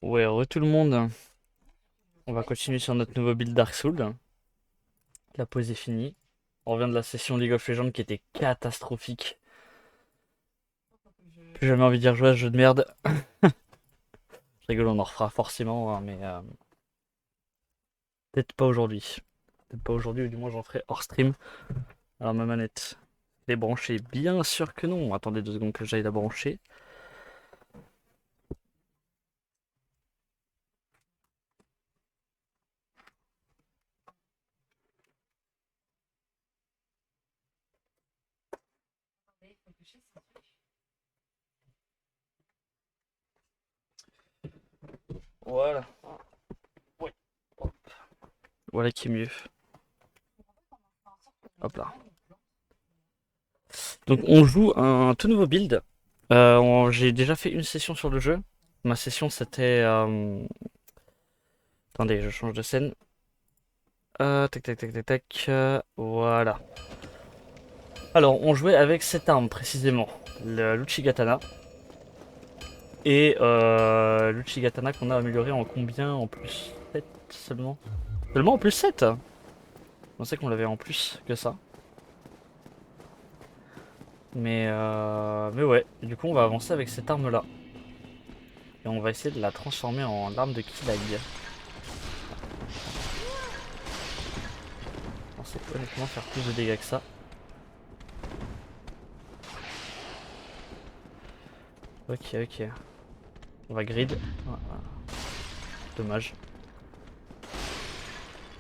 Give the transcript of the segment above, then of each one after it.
Ouais, re tout le monde. On va continuer sur notre nouveau build Dark Souls. La pause est finie. On revient de la session League of Legends qui était catastrophique. Plus jamais envie d'y rejouer à ce jeu de merde. Je rigole, on en refera forcément, hein, mais peut-être pas aujourd'hui. Peut-être pas aujourd'hui, ou du moins j'en ferai hors stream. Alors ma manette, elle est branchée. Bien sûr que non. Attendez 2 secondes que j'aille la brancher. Voilà. Oui. Voilà qui est mieux. Hop là. Donc on joue un tout nouveau build. J'ai déjà fait une session sur le jeu. Ma session c'était... Attendez, je change de scène. Tac tac tac tac tac. Voilà. Alors on jouait avec cette arme précisément. Le l'Uchigatana. Et l'Uchigatana qu'on a amélioré en combien? En plus 7 seulement? Seulement en plus 7. Je pensais qu'on l'avait en plus que ça. Mais ouais, du coup on va avancer avec cette arme là. Et on va essayer de la transformer en arme de Kilag. On sait honnêtement faire plus de dégâts que ça. Ok, ok. On va grid. Voilà. Dommage.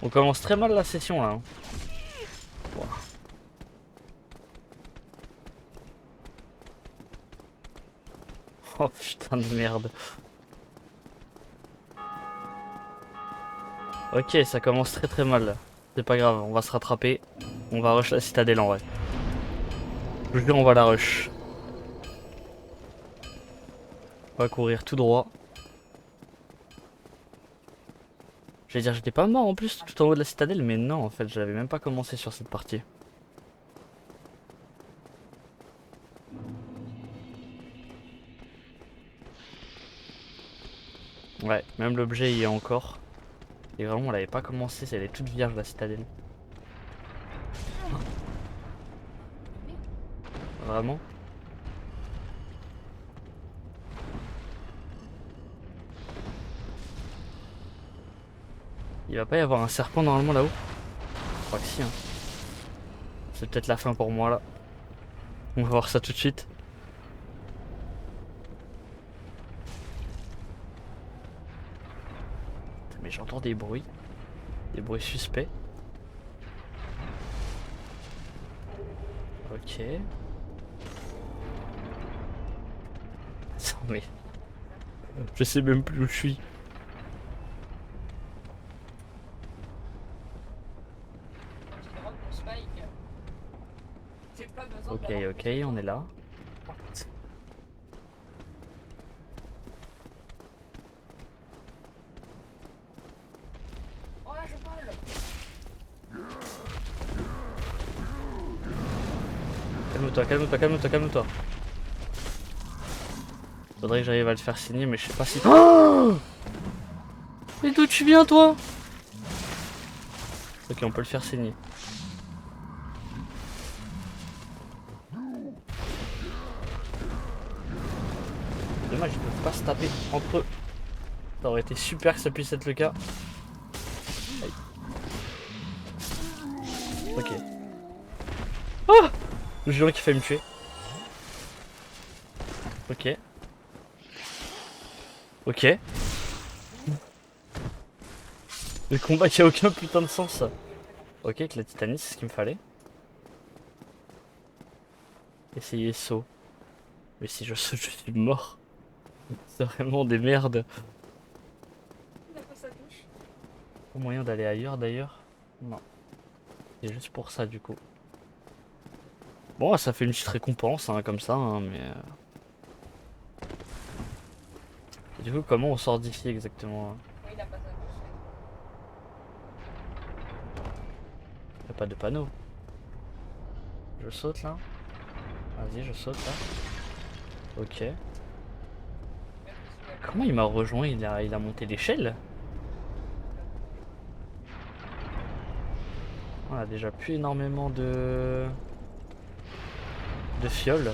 On commence très mal la session là, hein. Ouah. Oh putain de merde. Ok, ça commence très très mal. C'est pas grave, on va se rattraper. On va rush la citadelle en vrai. Je vous jure, on va la rush. On va courir tout droit. J'allais dire, j'étais pas mort en plus tout en haut de la citadelle, mais non, en fait, j'avais même pas commencé sur cette partie. Ouais, même l'objet y est encore. Et vraiment, on l'avait pas commencé, elle est toute vierge la citadelle. Vraiment. Il va pas y avoir un serpent normalement là-haut? Je crois que si, hein. C'est peut-être la fin pour moi là. On va voir ça tout de suite. Mais j'entends des bruits. Des bruits suspects. Ok. Mais je sais même plus où je suis. Ok, ok, on est là. Calme-toi, calme-toi, calme-toi, calme-toi. Faudrait que j'arrive à le faire signer, mais je sais pas si... Oh, mais d'où tu viens, toi? Ok, on peut le faire signer. Dommage, ils peuvent pas se taper entre eux. Ça aurait été super que ça puisse être le cas. Aïe. Ok. Oh, je jure qu'il fait me tuer. Ok. Ok. Le combat qui a aucun putain de sens. Ok, avec la titanie, c'est ce qu'il me fallait. Essayer saut. Mais si je saute, je suis mort. C'est vraiment des merdes. Pas moyen d'aller ailleurs d'ailleurs? Non. C'est juste pour ça du coup. Bon, ça fait une petite récompense, hein, comme ça, hein, mais... Et du coup, comment on sort d'ici exactement, hein? Y a pas de panneau. Je saute là? Vas-y, je saute là. Ok. Comment il m'a rejoint? Il a monté l'échelle? On a déjà plus énormément de fioles.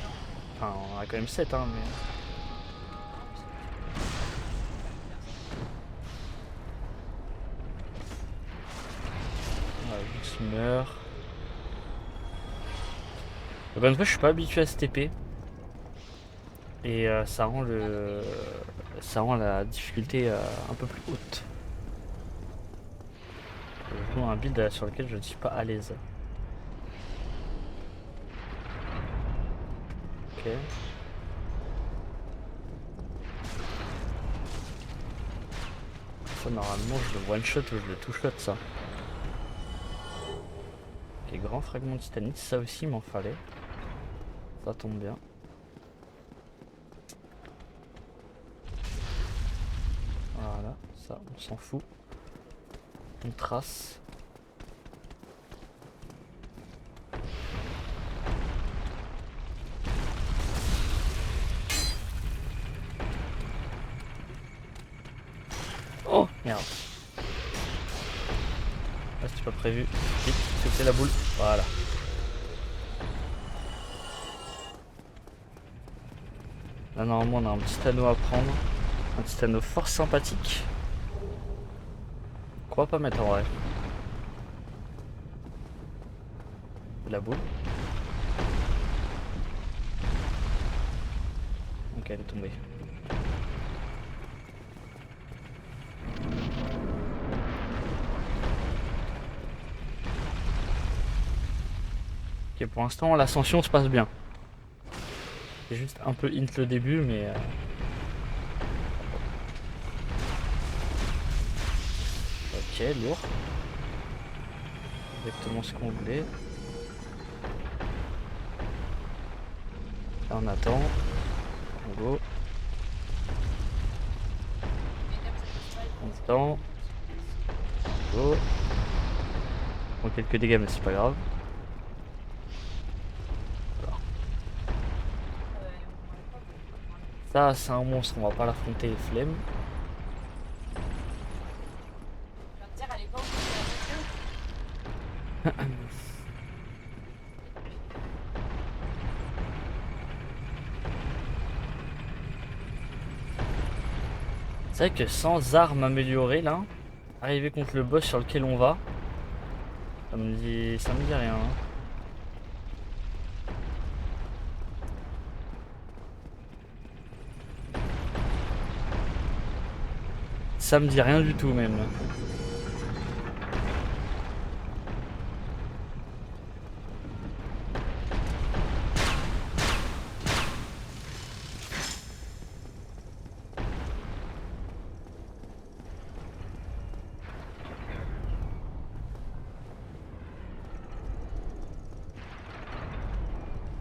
Enfin, on a quand même 7, hein, mais... Ouais, il meurt. Encore une fois, je suis pas habitué à ce TP. Et ça rend la difficulté un peu plus haute. Je joue un build sur lequel je ne suis pas à l'aise. Ok. Ça, normalement, je le one shot ou je le two shot, ça. Ok, grand fragment de titanite, ça aussi, il m'en fallait. Ça tombe bien. Voilà, ça, on s'en fout. On trace. Oh merde. Ah, c'était pas prévu. Vite, c'était la boule. Voilà. Là, normalement, on a un petit anneau à prendre. Un petit anneau fort sympathique. Qu'on va pas mettre en vrai. La boule. Ok, elle est tombée. Ok, pour l'instant, l'ascension se passe bien. C'est juste un peu int le début, mais... Ok, lourd. Exactement ce qu'on voulait. Là, on attend. On go. On attend. On go. On prend quelques dégâts, mais c'est pas grave. Voilà. Ça, c'est un monstre, on va pas l'affronter, flemme. C'est vrai que sans armes améliorées là, arriver contre le boss sur lequel on va, ça me dit rien, hein. Ça me dit rien du tout même.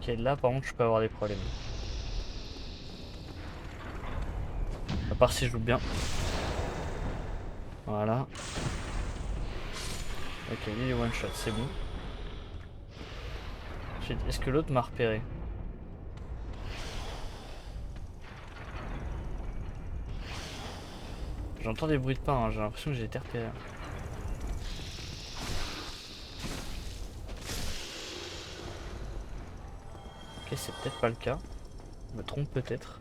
Ok, là par contre je peux avoir des problèmes. À part si je joue bien. Voilà. Ok, lui il est one shot, c'est bon. Ensuite, est-ce que l'autre m'a repéré? J'entends des bruits de pas, hein, j'ai l'impression que j'ai été repéré. Ok, c'est peut-être pas le cas. Je me trompe peut-être.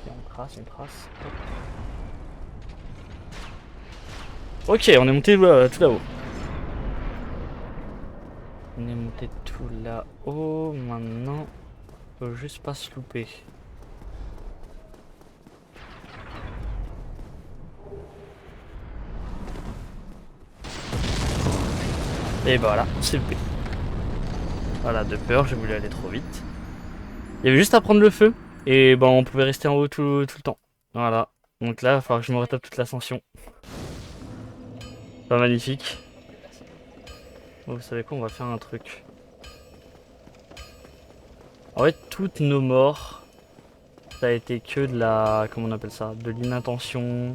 Et on trace, on trace. Hop. Ok, on est monté tout là-haut. On est monté tout là-haut. Maintenant, faut juste pas se louper. Et bah voilà, c'est loupé. Voilà, de peur, j'ai voulu aller trop vite. Il y avait juste à prendre le feu. Et ben on pouvait rester en haut tout le temps. Voilà. Donc là, il va falloir que je me retape toute l'ascension. Pas magnifique. Bon, vous savez quoi, on va faire un truc. En fait, toutes nos morts, ça a été que de la... Comment on appelle ça? De l'inattention.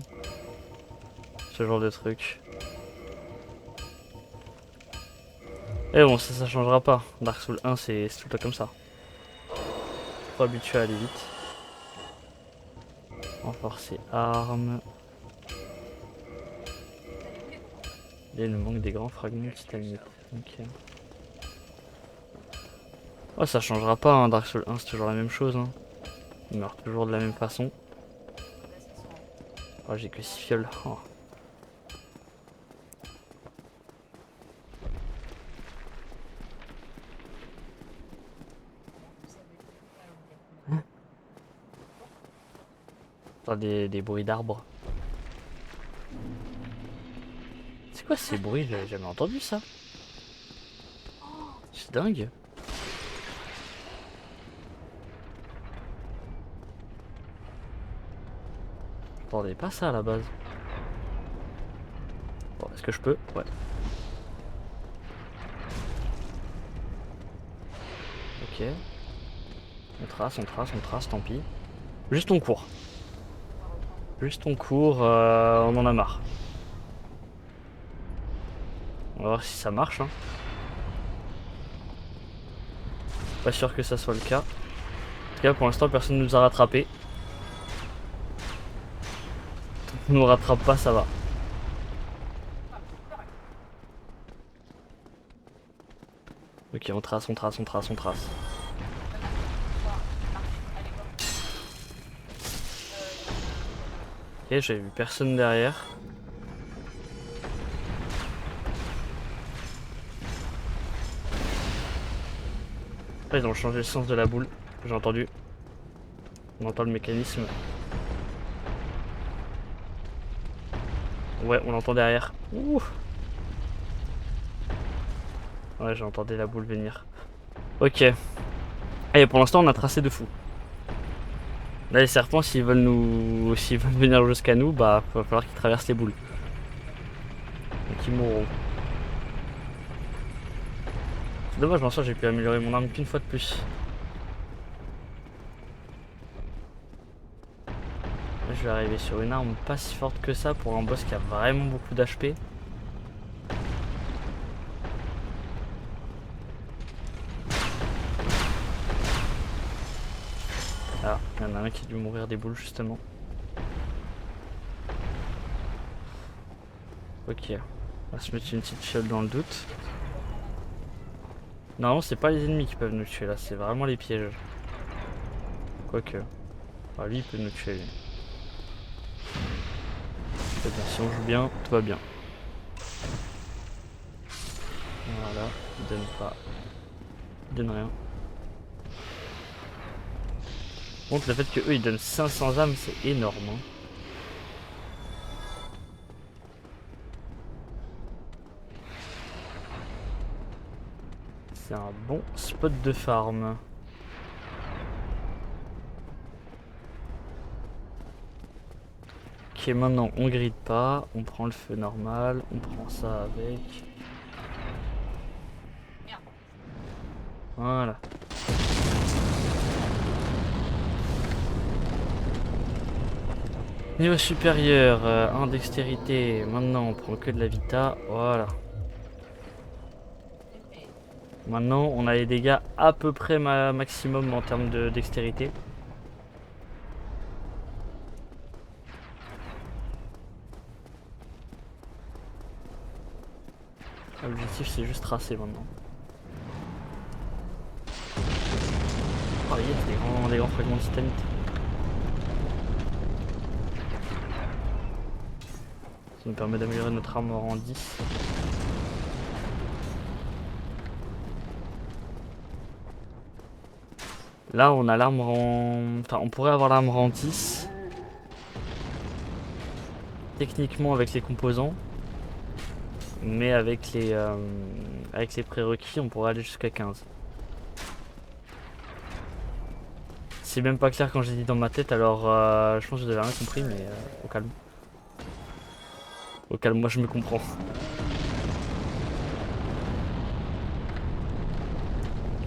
Ce genre de truc. Et bon, ça changera pas. Dark Souls 1, c'est tout le temps comme ça. Trop habitué à aller vite. Renforcer armes. Et il nous manque des grands fragments de titanite. Ok. Oh, ça changera pas, hein. Dark Souls 1, c'est toujours la même chose. Hein. Il meurt toujours de la même façon. Oh, j'ai que 6 fioles. Oh. Genre des bruits d'arbres. C'est quoi ces bruits? J'avais jamais entendu ça. C'est dingue. J'entendais pas ça à la base. Bon, est-ce que je peux? Ouais. Ok. On trace, tant pis. Juste on court. Juste on court, on en a marre. On va voir si ça marche. Hein. Pas sûr que ça soit le cas. En tout cas, pour l'instant, personne ne nous a rattrapés. Tant qu'on nous rattrape pas, ça va. Ok, on trace, on trace, on trace, on trace. Ok, j'avais vu personne derrière. Là, ils ont changé le sens de la boule. J'ai entendu. On entend le mécanisme. Ouais, on l'entend derrière. Ouh. Ouais, j'ai entendu la boule venir. Ok. Et pour l'instant, on a tracé de fou. Là, les serpents, s'ils veulent venir jusqu'à nous, bah, va falloir qu'ils traversent les boules. Donc, ils mourront. C'est dommage, en soi, j'ai pu améliorer mon arme qu'une fois de plus. Là, je vais arriver sur une arme pas si forte que ça pour un boss qui a vraiment beaucoup d'HP. Ah, il y en a un qui a dû mourir des boules justement. Ok, on va se mettre une petite fiole dans le doute. Non, c'est pas les ennemis qui peuvent nous tuer là, c'est vraiment les pièges. Quoique. Ah, lui il peut nous tuer lui. Très bien, si on joue bien, tout va bien. Voilà, il donne pas. Il donne rien. Donc le fait que eux ils donnent 500 âmes c'est énorme. Hein. C'est un bon spot de farm. Ok, maintenant on grille pas, on prend le feu normal, on prend ça avec. Voilà. Niveau supérieur, en dextérité, maintenant on prend que de la vita, voilà. Maintenant on a les dégâts à peu près maximum en termes de dextérité. L'objectif c'est juste tracer maintenant. Oh yes, des grands fragments de titanite. Ça nous permet d'améliorer notre arme en 10. Là on a l'arme en... Enfin on pourrait avoir l'arme en 10. Techniquement avec les composants. Mais avec les prérequis on pourrait aller jusqu'à 15. C'est même pas clair quand j'ai dit dans ma tête, alors je pense que vous avez rien compris, mais au calme. Au calme, moi je me comprends.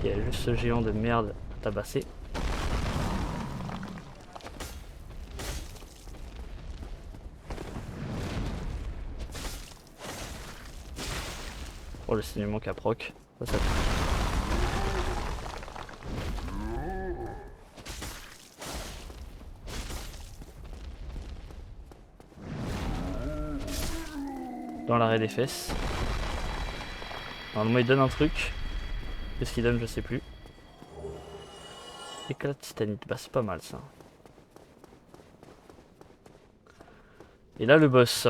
Il y a juste ce géant de merde à tabasser. Oh, le saignement caproc. Ça. Dans l'arrêt des fesses. Normalement il donne un truc. Qu'est-ce qu'il donne, je sais plus. Éclat de titanite, bah c'est pas mal ça. Et là le boss.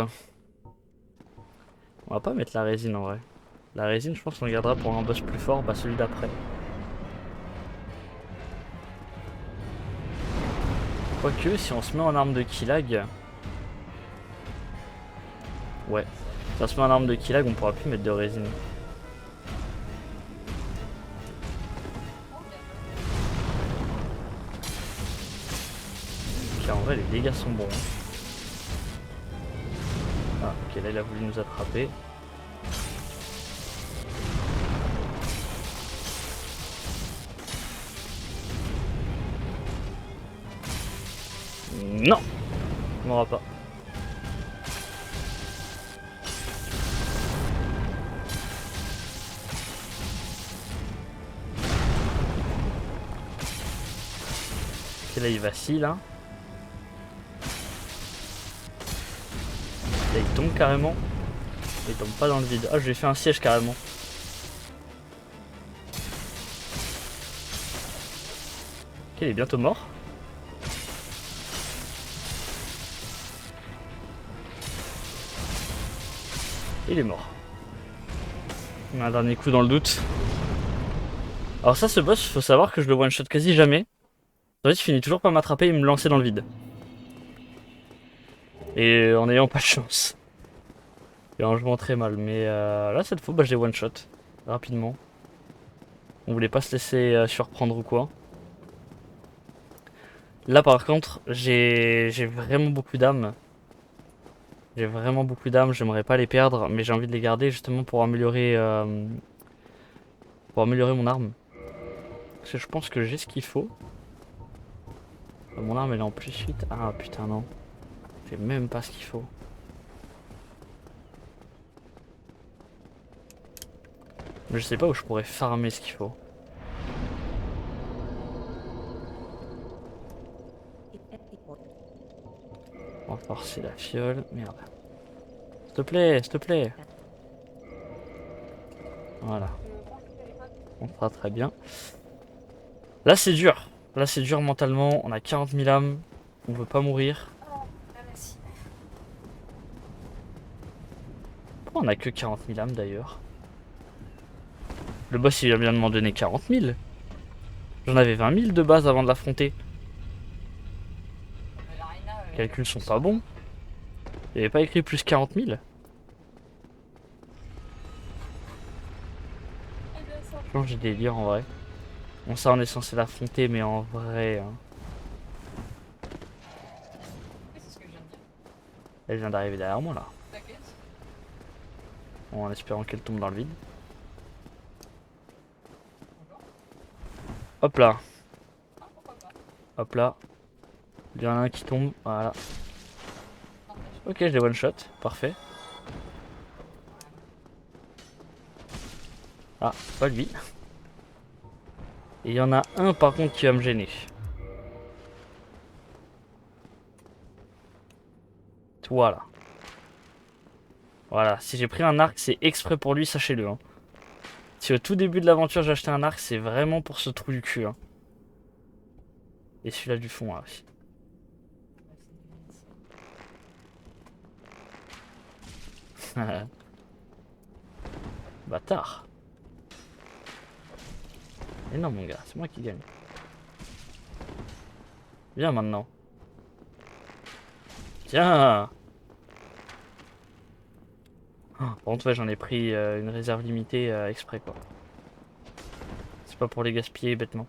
On va pas mettre la résine en vrai. La résine je pense qu'on gardera pour un boss plus fort, bah celui d'après. Quoique si on se met en arme de killag. Ouais. Si on se met en arme de killag on pourra plus mettre de résine. Ok, en vrai les dégâts sont bons. Ah ok, là il a voulu nous attraper. Non, on n'aura pas. Ok, là il vacille hein. Là il tombe carrément. Il tombe pas dans le vide. Ah, je lui ai fait un siège carrément. Ok, il est bientôt mort. Il est mort. On a un dernier coup dans le doute. Alors ça, ce boss, faut savoir que je le one-shot quasi jamais. En fait, il finit toujours par m'attraper et me lancer dans le vide. Et en ayant pas de chance. Et en jouant très mal. Mais là, cette fois, bah, je l'ai one-shot. Rapidement. On voulait pas se laisser surprendre ou quoi. Là, par contre, j'ai vraiment beaucoup d'âmes. J'ai vraiment beaucoup d'âmes, j'aimerais pas les perdre, mais j'ai envie de les garder justement pour améliorer mon arme. Parce que je pense que j'ai ce qu'il faut. Mon arme elle est en plus 8. Ah putain non. J'ai même pas ce qu'il faut. Mais je sais pas où je pourrais farmer ce qu'il faut. On va forcer la fiole. Merde. S'il te plaît, s'il te plaît. Voilà. On fera très bien. Là c'est dur. Là c'est dur mentalement. On a 40 000 âmes. On veut pas mourir. Pourquoi on a que 40 000 âmes d'ailleurs? Le boss il vient de m'en donner 40 000. J'en avais 20 000 de base avant de l'affronter. Les calculs sont pas bons. Il avait pas écrit plus 40 000. Je pense que j'ai des délire en vrai. Bon ça on est censé l'affronter mais en vrai... hein. Elle vient d'arriver derrière moi là. Bon, en espérant qu'elle tombe dans le vide. Hop là. Hop là. Il y en a un qui tombe. Voilà. Ok, je l'ai one shot. Parfait. Ah, pas lui. Et il y en a un par contre qui va me gêner. Toi là. Voilà, si j'ai pris un arc, c'est exprès pour lui, sachez-le. Hein. Si au tout début de l'aventure j'ai acheté un arc, c'est vraiment pour ce trou du cul. Hein. Et celui-là du fond là aussi. Bâtard. Et non mon gars, c'est moi qui gagne. Viens maintenant. Tiens. Par contre ouais j'en ai pris une réserve limitée exprès quoi. C'est pas pour les gaspiller bêtement.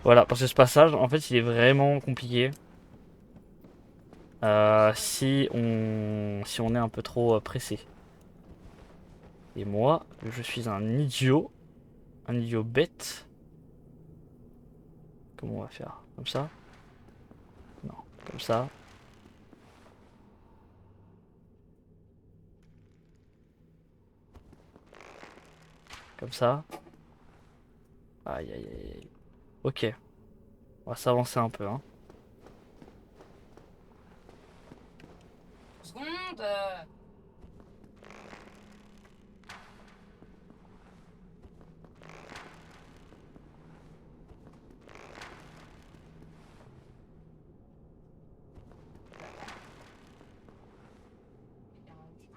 Voilà, parce que ce passage en fait il est vraiment compliqué. Si on est un peu trop pressé. Et moi, je suis un idiot bête. Comment on va faire? Comme ça? Non, comme ça. Comme ça. Aïe aïe aïe aïe. Ok. On va s'avancer un peu, hein. Seconde.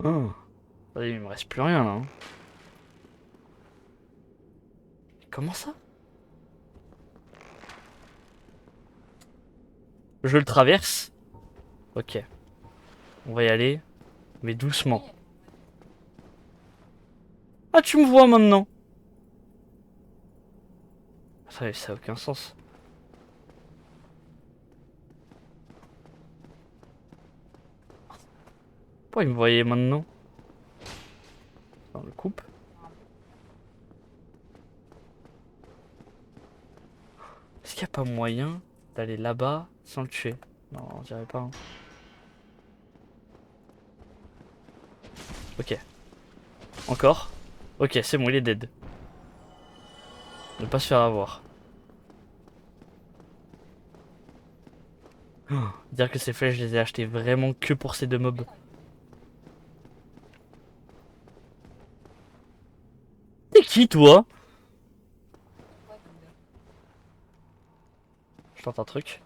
Oh. Il me reste plus rien là, hein. Comment ça? Je le traverse. Ok. On va y aller. Mais doucement. Ah, tu me vois maintenant. Ça a aucun sens. Pourquoi il me voyait maintenant? On le coupe. Est-ce qu'il n'y a pas moyen d'aller là-bas sans le tuer? Non, on dirait pas, hein. Ok. Encore. Ok, c'est bon, il est dead. Ne pas se faire avoir. Oh, dire que ces flèches, je les ai achetées vraiment que pour ces deux mobs. T'es qui, toi? Je tente un truc.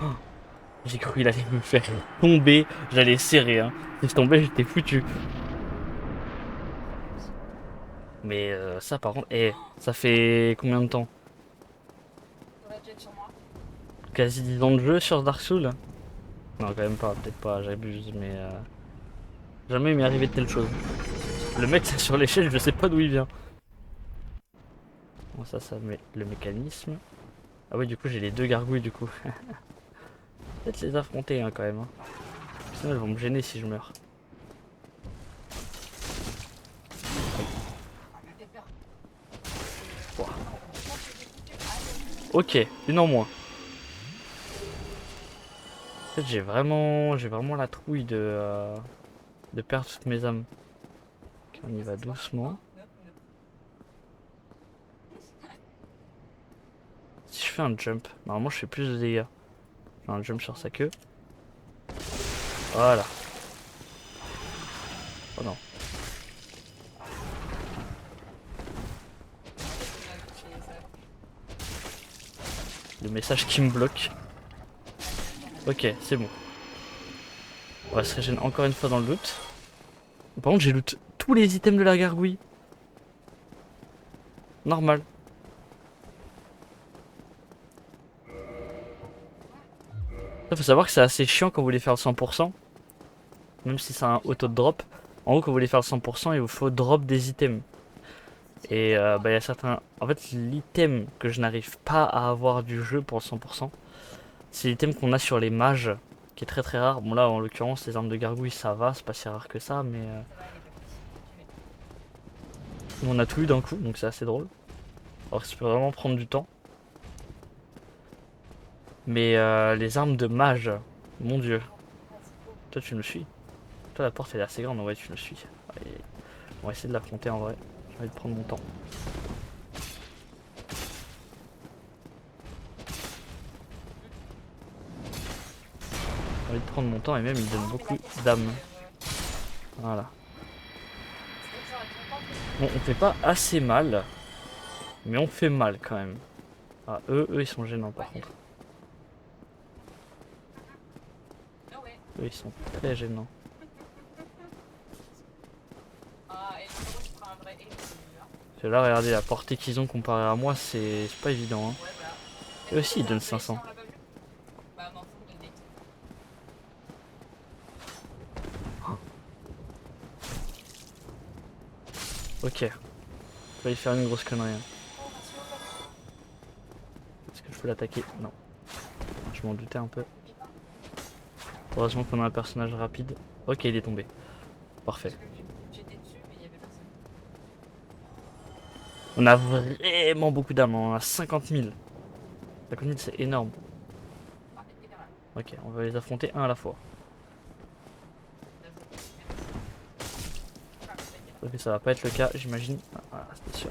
Oh, j'ai cru qu'il allait me faire tomber. J'allais serrer, hein. Si je tombais, j'étais foutu. Mais ça, par contre, ça fait combien de temps? Quasi 10 ans de jeu sur Dark Souls? Non, quand même pas, peut-être pas, j'abuse, mais jamais il m'est arrivé de telle chose. Le mec, là, sur l'échelle, je sais pas d'où il vient. Bon, ça met le mécanisme. Ah oui, du coup, j'ai les deux gargouilles, du coup. Peut-être les affronter, hein, quand même, hein. Sinon, elles vont me gêner si je meurs. Ouah. Ok, une en moins. En fait, j'ai vraiment la trouille de perdre toutes mes âmes. Ok, on y va doucement. Si je fais un jump, normalement, je fais plus de dégâts. Je fais un jump sur sa queue. Voilà. Oh non. Le message qui me bloque. Ok, c'est bon. On va se régénérer encore une fois dans le loot. Par contre, j'ai loot tous les items de la gargouille. Normal. Il faut savoir que c'est assez chiant quand vous voulez faire le 100%. Même si c'est un auto drop. En gros, quand vous voulez faire le 100%, il vous faut drop des items. Et bah, il y a certains. En fait, l'item que je n'arrive pas à avoir du jeu pour le 100%, c'est l'item qu'on a sur les mages, qui est très très rare. Bon, là en l'occurrence, les armes de gargouille ça va, c'est pas si rare que ça, mais on a tout eu d'un coup, donc c'est assez drôle. Alors, ça peut vraiment prendre du temps. Mais les armes de mage, mon dieu. Toi, tu me suis. Toi, la porte elle est assez grande, en vrai, tu me suis. Allez, on va essayer de l'affronter en vrai. J'ai envie de prendre mon temps. J'ai envie de prendre mon temps et même il donne beaucoup d'âme. Voilà. Bon, on fait pas assez mal, mais on fait mal quand même. Ah, eux ils sont gênants par contre. Eux, ils sont très gênants. Parce que là, regardez la portée qu'ils ont comparé à moi, c'est pas évident, hein. Eux aussi, ils donnent 500. Ok. On va y faire une grosse connerie, hein. Est-ce que je peux l'attaquer? Non. Je m'en doutais un peu. Heureusement qu'on a un personnage rapide. Ok, il est tombé. Parfait. On a vraiment beaucoup d'âmes, on a 50 000. 50 000, c'est énorme. Ok, on va les affronter un à la fois. Ok, ça va pas être le cas, j'imagine. Ah, voilà, c'était sûr.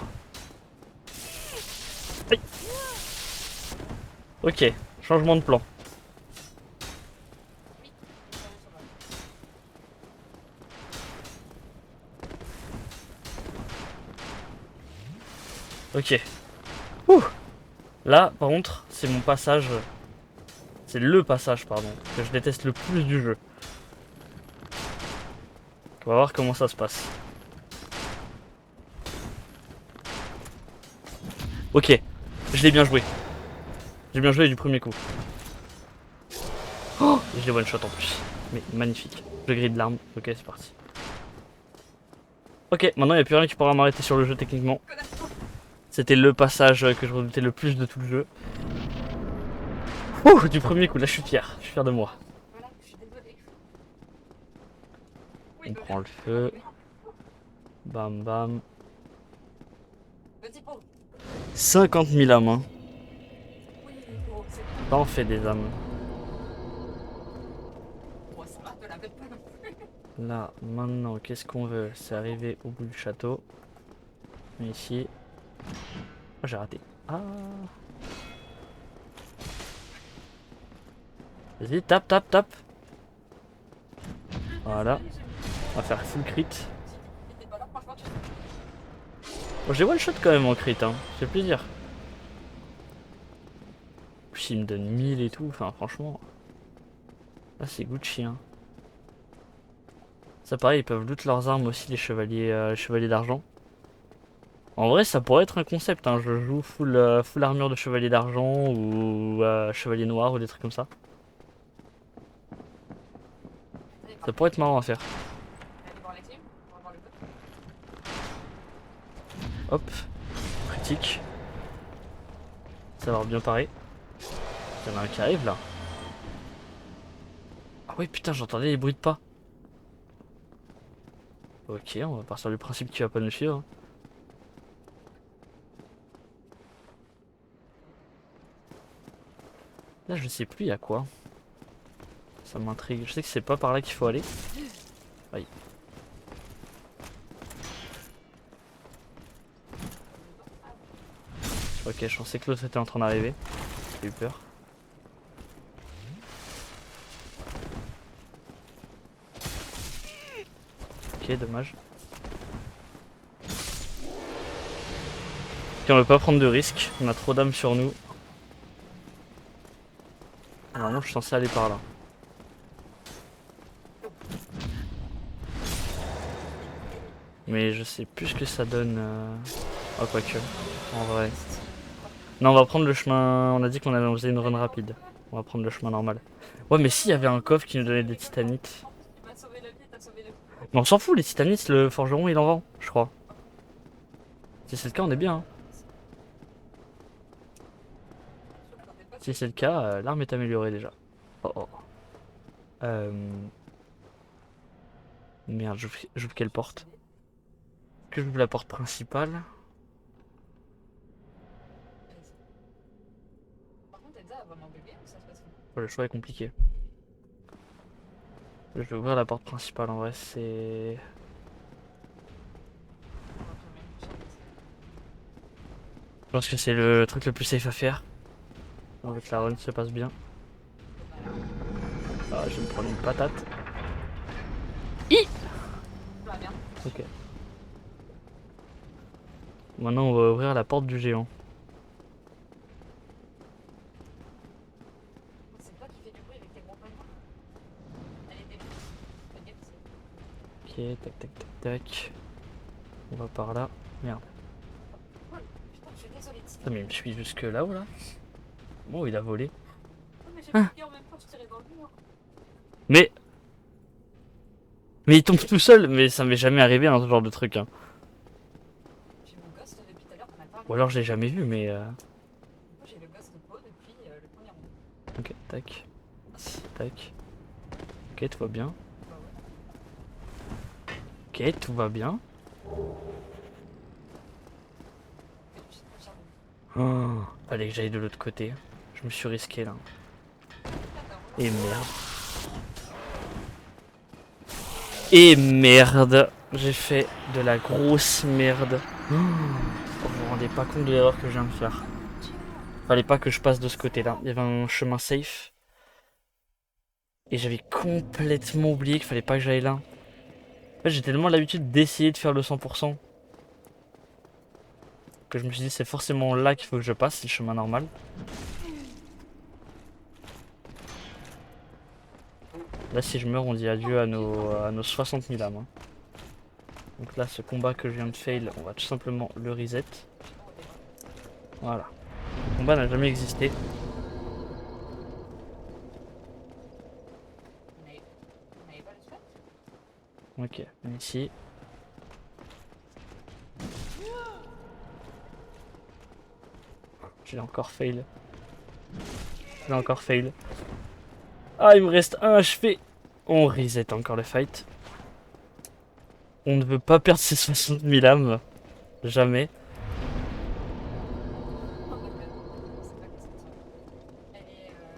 Aïe. Ok, changement de plan. Ok. Ouh. Là, par contre, c'est mon passage. C'est le passage, pardon, que je déteste le plus du jeu. On va voir comment ça se passe. Ok, je l'ai bien joué. J'ai bien joué du premier coup. Oh, et je l'ai one shot en plus. Mais magnifique. Je grille de l'arme. Ok, c'est parti. Ok, maintenant il n'y a plus rien qui pourra m'arrêter sur le jeu techniquement. C'était le passage que je redoutais le plus de tout le jeu. Ouh, du premier coup, là je suis fier. Je suis fier de moi. On prend le feu. Bam bam. 50 000 âmes. Hein. Ça en fait des âmes. Là, maintenant, qu'est-ce qu'on veut? C'est arriver au bout du château. Ici. Oh, j'ai raté. Ah. Vas-y, tape, tape, tape. Voilà. On va faire full crit. Bon, j'ai one shot quand même en crit, hein. Ça fait plaisir. Puis il me donne 1000 et tout. Enfin, franchement. Là, c'est Gucci, hein. Ça, pareil, ils peuvent loot leurs armes aussi, les chevaliers d'argent. En vrai, ça pourrait être un concept, hein. Je joue full armure de chevalier d'argent ou chevalier noir ou des trucs comme ça. Ça pourrait être marrant à faire. Hop, critique. Ça va avoir bien paré. Il y en a un qui arrive là. Ah oui, putain, j'entendais les bruits de pas. Ok, on va partir du principe qu'il va pas nous suivre. Là, je sais plus il y a quoi. Ça m'intrigue. Je sais que c'est pas par là qu'il faut aller. Aïe. Ok, je pensais que l'autre était en train d'arriver. J'ai eu peur. Ok, dommage. Ok, on veut pas prendre de risques. On a trop d'âmes sur nous. Normalement, je suis censé aller par là. Mais je sais plus ce que ça donne. Oh, quoique. En vrai. Non, on va prendre le chemin. On a dit qu'on avait faisait une run rapide. On va prendre le chemin normal. Ouais, mais s'il y avait un coffre qui nous donnait des titanites. Mais on s'en fout, les titanites, le forgeron il en vend, je crois. Si c'est le cas, on est bien. Hein. Si c'est le cas, l'arme est améliorée déjà. Oh oh. Merde, j'ouvre quelle porte? Que j'ouvre la porte principale? Oh, le choix est compliqué. Je vais ouvrir la porte principale en vrai, c'est. Je pense que c'est le truc le plus safe à faire. Avec la run se passe bien. Ah, je vais me prendre une patate. Ok. Maintenant, on va ouvrir la porte du géant. Ok, tac, tac, tac, tac. On va par là. Merde. Ah, mais il me suit jusque là-haut, là. Bon, il a volé. Ah. Mais... Mais il tombe tout seul. Mais ça m'est jamais arrivé, hein, ce genre de truc. Hein. Ou alors, je l'ai jamais vu, mais... Ok, tac. Tac. Ok, tout va bien. Ok, tout va bien. Oh, fallait que j'aille de l'autre côté. Je me suis risqué là. Et merde. Et merde. J'ai fait de la grosse merde. Oh, vous vous rendez pas compte de l'erreur que je viens de faire. Fallait pas que je passe de ce côté-là. Il y avait un chemin safe. Et j'avais complètement oublié qu'il fallait pas que j'aille là. En fait, j'ai tellement l'habitude d'essayer de faire le 100% que je me suis dit c'est forcément là qu'il faut que je passe, c'est le chemin normal. Là, si je meurs, on dit adieu à nos 60 000 âmes. Hein. Donc là, ce combat que je viens de fail, on va tout simplement le reset. Voilà. Le combat n'a jamais existé. Ok, ici. J'ai encore fail. J'ai encore fail. Ah, il me reste un HP. On reset encore le fight. On ne veut pas perdre ces 60 000 âmes. Jamais.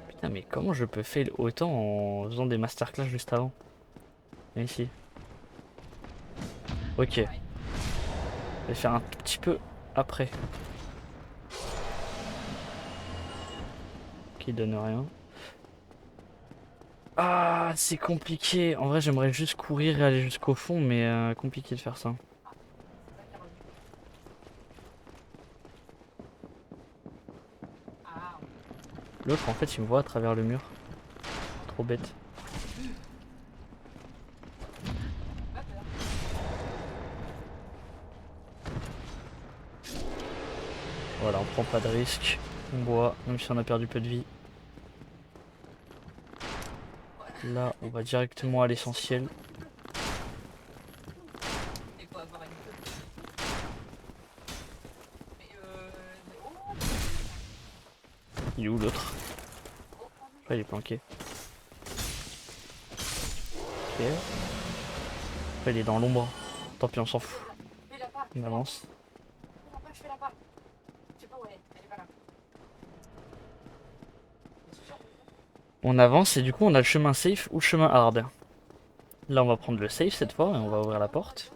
Putain, mais comment je peux fail autant en faisant des masterclass juste avant? Viens ici. Ok. Je vais faire un tout petit peu après. Qui donne rien. Ah, c'est compliqué. En vrai, j'aimerais juste courir et aller jusqu'au fond, mais compliqué de faire ça. L'autre, en fait, il me voit à travers le mur. Trop bête. Voilà, on prend pas de risque. On boit, même si on a perdu peu de vie. Là, on va directement à l'essentiel. Il est où l'autre? Ah, il est planqué. Ok. Après, il est dans l'ombre. Tant pis, on s'en fout. On avance. On avance et du coup, on a le chemin safe ou le chemin hard. Là, on va prendre le safe cette fois et on va ouvrir la porte.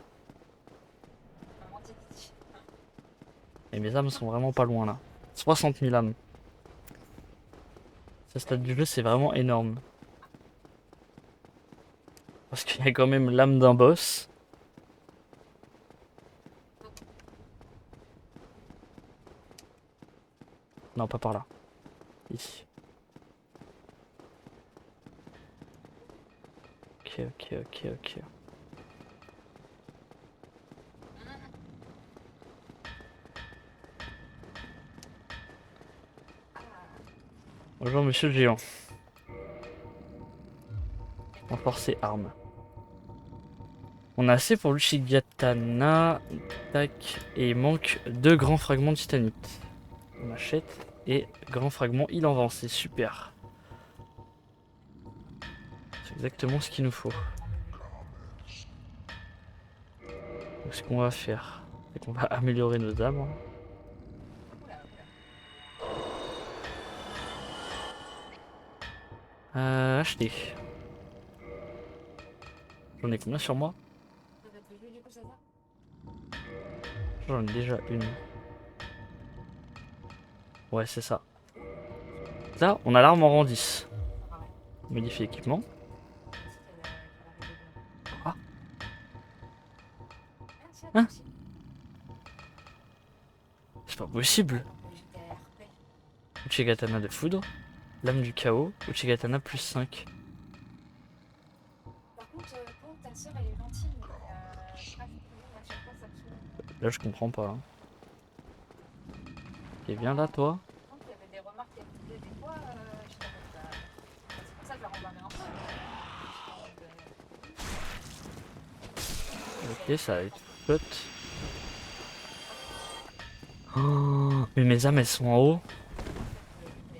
Et mes âmes sont vraiment pas loin là. 60 000 âmes. Ce stade du jeu, c'est vraiment énorme. Parce qu'il y a quand même l'âme d'un boss. Non, pas par là. Ici. Ok. Bonjour monsieur le géant. Renforcer arme. On a assez pour l'Uchigatana. Tac. Et il manque 2 grands fragments de titanite. On achète. Et grand fragment, il en vend. C'est super. C'est exactement ce qu'il nous faut. Donc ce qu'on va faire, c'est qu'on va améliorer nos âmes. Acheter. J'en ai combien sur moi? J'en ai déjà une. Ouais, c'est ça. Là, on a l'arme en rang 10. Modifier équipement. Ah. Hein? C'est pas possible. Uchigatana de foudre. Lame du chaos. Uchigatana plus 5. Là, je comprends pas. Hein. Ok, viens là, toi. Ok, ça va être flot. Oh, mais mes âmes, elles sont en haut.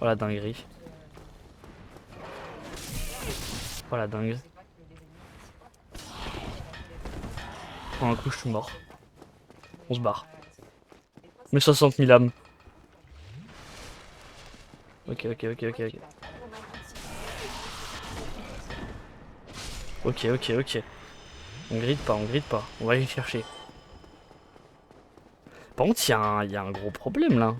Oh la dinguerie. Oh la dingue. Oh, un coup, je suis mort. On se barre. Mais 60 000 âmes. Ok. Ok. On grille pas, on grille pas. On va aller chercher. Par contre, il y a un gros problème là.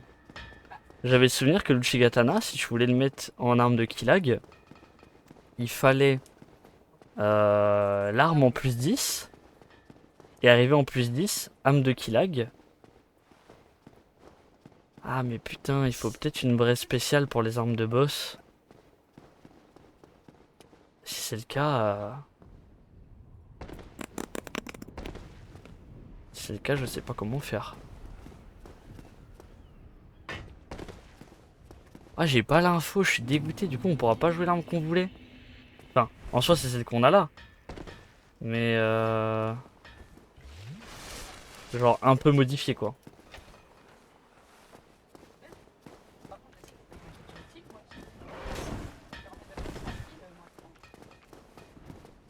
J'avais le souvenir que l'Uchigatana, si je voulais le mettre en arme de Killag, il fallait l'arme en plus 10 et arriver en plus 10, arme de Killag. Ah mais putain, il faut peut-être une braise spéciale pour les armes de boss. Si c'est le cas... Si c'est le cas, je sais pas comment faire. Ah, j'ai pas l'info, je suis dégoûté, du coup on pourra pas jouer l'arme qu'on voulait. Enfin, en soi c'est celle qu'on a là. Mais genre un peu modifié quoi.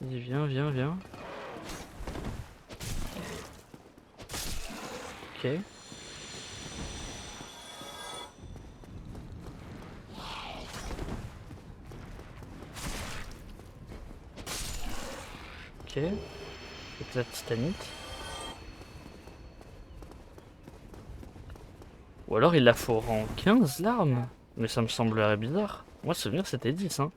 Vas-y, viens, viens, viens. Ok. Ok. Éclat de titanite. Ou alors il la faut en 15 l'arme. Mais ça me semblerait bizarre. Moi, souvenir c'était 10 hein.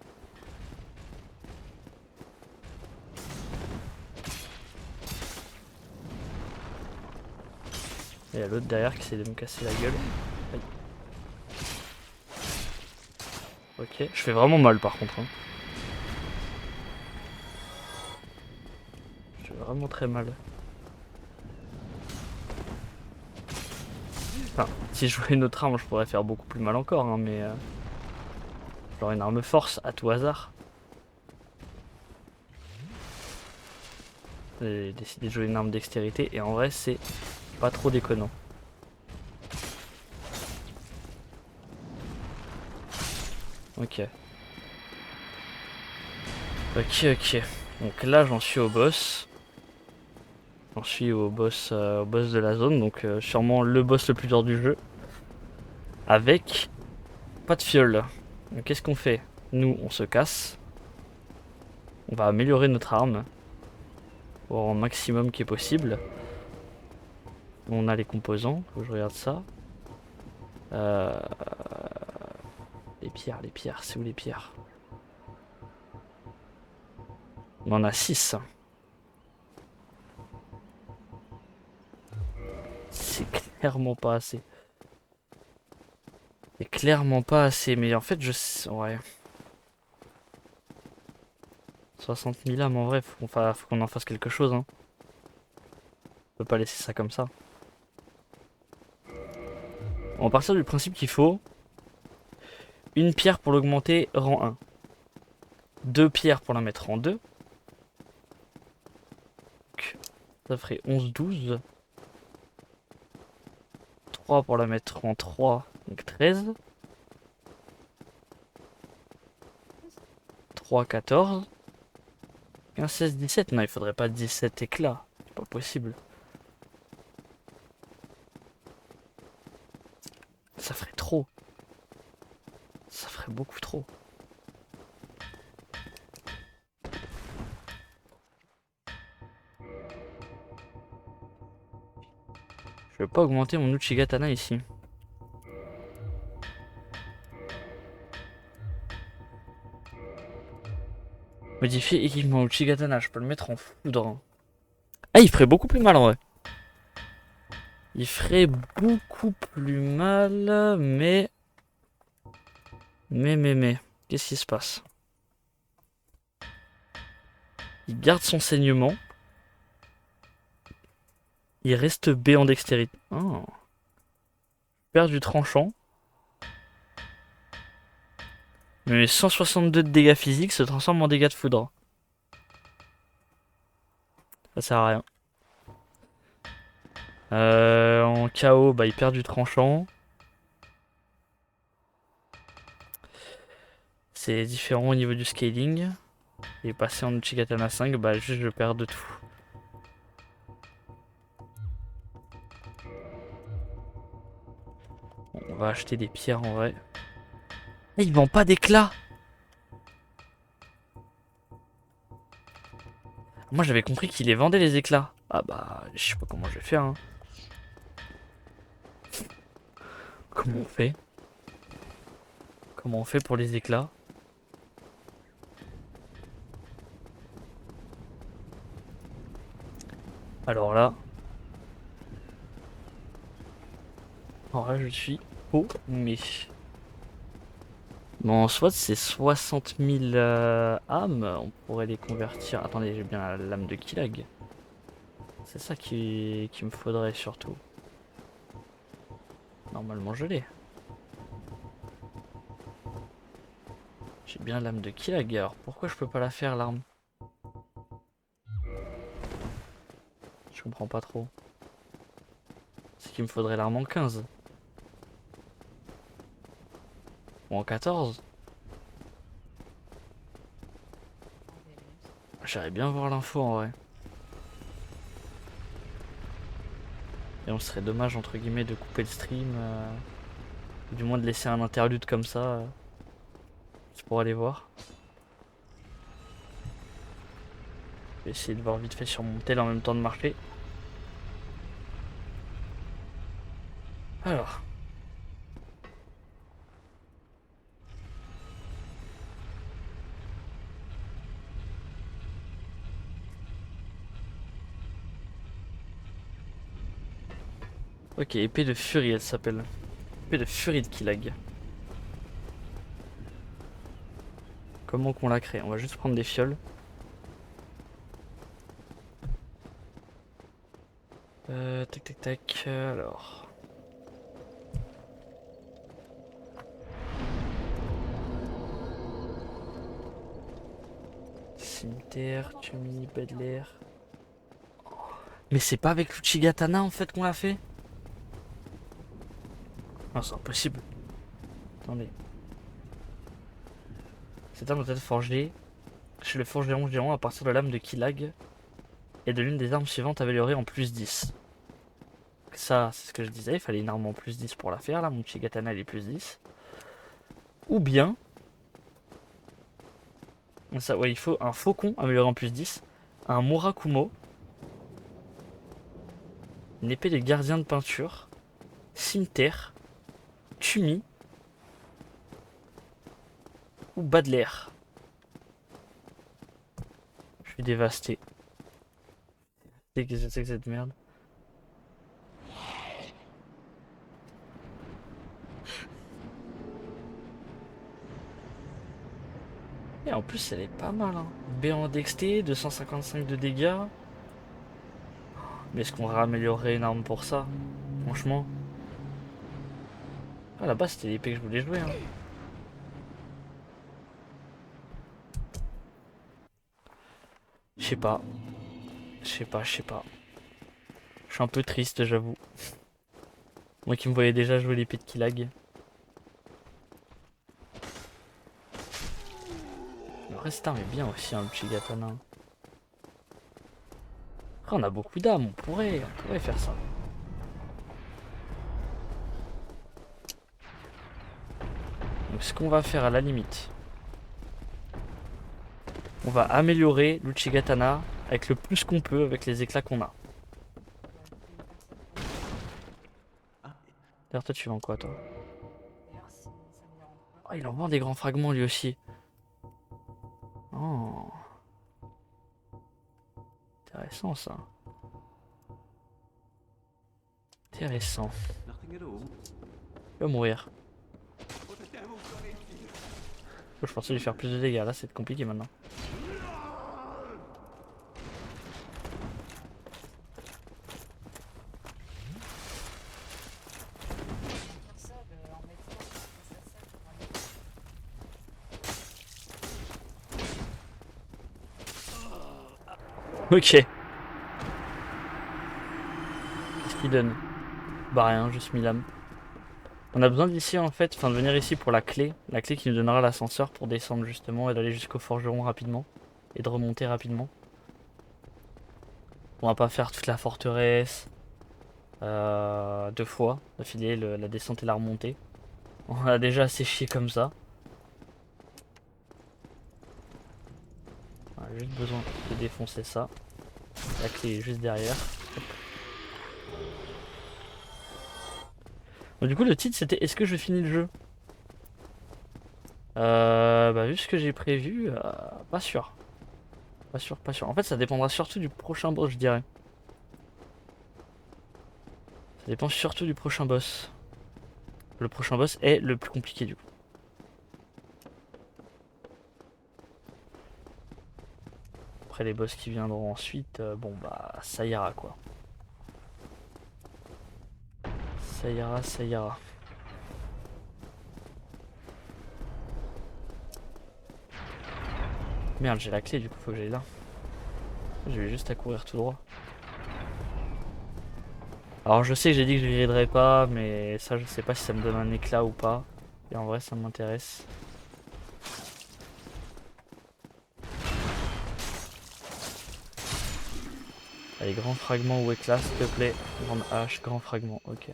Et il y a l'autre derrière qui essaie de me casser la gueule. Aïe. Ok, je fais vraiment mal par contre. Hein. Je fais vraiment très mal. Enfin, si je jouais une autre arme, je pourrais faire beaucoup plus mal encore, hein, mais... genre une arme force, à tout hasard. J'ai décidé de jouer une arme dextérité, et en vrai, c'est pas trop déconnant. Ok. Ok, ok. Donc là, j'en suis au boss. J'en suis au boss de la zone, donc sûrement le boss le plus dur du jeu. Avec pas de fiole. Donc qu'est-ce qu'on fait? Nous, on se casse. On va améliorer notre arme au maximum qui est possible. On a les composants, faut que je regarde ça. Euh... les pierres, c'est où les pierres? On en a 6. C'est clairement pas assez. C'est clairement pas assez, mais en fait, ouais. 60 000 âmes, en vrai, faut qu'on en fasse quelque chose, hein. On peut pas laisser ça comme ça. On va partir du principe qu'il faut une pierre pour l'augmenter rang 1. 2 pierres pour la mettre en 2. Donc, ça ferait 11-12. 3 pour la mettre en 3, donc 13. 3, 14. 15, 16, 17. Non, il faudrait pas 17 éclats. C'est pas possible. Ça ferait trop. Ça ferait beaucoup trop. Je vais pas augmenter mon Uchigatana ici. Modifier équipement Uchigatana, je peux le mettre en foudre. Ah, il ferait beaucoup plus mal en vrai. Il ferait beaucoup plus mal, mais... Mais... Qu'est-ce qui se passe? Il garde son saignement. Il reste B en dextérité. Oh. Perd du tranchant. Mais 162 de dégâts physiques se transforme en dégâts de foudre. Ça sert à rien. En KO, bah, il perd du tranchant. C'est différent au niveau du scaling. Et passer en Uchigatana 5, bah juste je perds de tout. Bon, on va acheter des pierres en vrai. Mais il vend pas d'éclats. Moi j'avais compris qu'il les vendait les éclats. Ah bah, je sais pas comment je vais faire. Hein. Comment on fait? Comment on fait pour les éclats? Alors là, je suis paumé. Bon, soit c'est 60 000 âmes, on pourrait les convertir. Attendez, j'ai bien la lame de Killag. C'est ça qui me faudrait surtout. Normalement, je l'ai. J'ai bien l'âme de Killag, alors pourquoi je peux pas la faire, l'arme? Je comprends pas trop. C'est qu'il me faudrait l'arme en 15. Ou en 14. J'aimerais bien voir l'info en vrai. Et on serait dommage entre guillemets de couper le stream. Ou du moins de laisser un interlude comme ça. C'est pour aller voir. Je vais essayer de voir vite fait sur mon tel en même temps de marcher. Alors. Ok, épée de furie elle s'appelle. Épée de furie de Killag. Comment qu'on la crée? On va juste prendre des fioles. Tac tac tac, alors. Cimetière, Tumi, Bedlair. Mais c'est pas avec l'Uchigatana en fait qu'on l'a fait? Non, c'est impossible. Attendez. Cette arme doit être forgée chez le forgeron géant à partir de l'âme de Killag et de l'une des armes suivantes améliorée en plus 10. Ça, c'est ce que je disais, il fallait une arme en plus 10 pour la faire, là, mon Uchigatana il est plus 10. Ou bien, ça, ouais, il faut un faucon amélioré en plus 10, un Murakumo, une épée de gardien de peinture, cimetière, Tumi ou Badler. Je suis dévasté. Qu'est-ce que c'est que cette merde? Et en plus, elle est pas mal. Hein. B en dexté, 255 de dégâts. Mais est-ce qu'on réaméliorerait une arme pour ça? Franchement. Ah, là-bas, c'était l'épée que je voulais jouer. Hein. Je sais pas. Je sais pas, je sais pas. Je suis un peu triste, j'avoue. Moi qui me voyais déjà jouer l'épée de Killag. Le reste arme est bien aussi, hein, le Chigatana. Après, on a beaucoup d'âmes, on pourrait faire ça. Donc ce qu'on va faire à la limite, on va améliorer l'Uchigatana avec le plus qu'on peut avec les éclats qu'on a. D'ailleurs toi tu vends quoi toi? Oh, il en vend des grands fragments lui aussi. Oh. Intéressant ça. Intéressant. Il va mourir. Oh, je pensais lui faire plus de dégâts, là c'est compliqué maintenant. Ok. Qu'est-ce qu'il donne? Bah rien, juste 1000 âmes. On a besoin d'ici en fait, enfin de venir ici pour la clé qui nous donnera l'ascenseur pour descendre justement et d'aller jusqu'au forgeron rapidement et de remonter rapidement. On va pas faire toute la forteresse 2 fois d'affilée, la descente et la remontée. On a déjà assez chié comme ça. Ouais, a juste besoin de défoncer ça. La clé est juste derrière. Hop. Bon, du coup, le titre c'était est-ce que je finis le jeu? Bah, vu ce que j'ai prévu, pas sûr. Pas sûr, pas sûr. En fait, ça dépendra surtout du prochain boss, je dirais. Ça dépend surtout du prochain boss. Le prochain boss est le plus compliqué, du coup. Après, les boss qui viendront ensuite, bon, bah, ça ira, quoi. Ça ira, ça ira. Merde, j'ai la clé, du coup, faut que j'aille là. Je vais juste à courir tout droit. Alors je sais que j'ai dit que je griderais pas, mais ça je sais pas si ça me donne un éclat ou pas. Et en vrai ça m'intéresse. Allez, grand fragment ou éclat s'il te plaît. Grande hache, grand fragment, ok.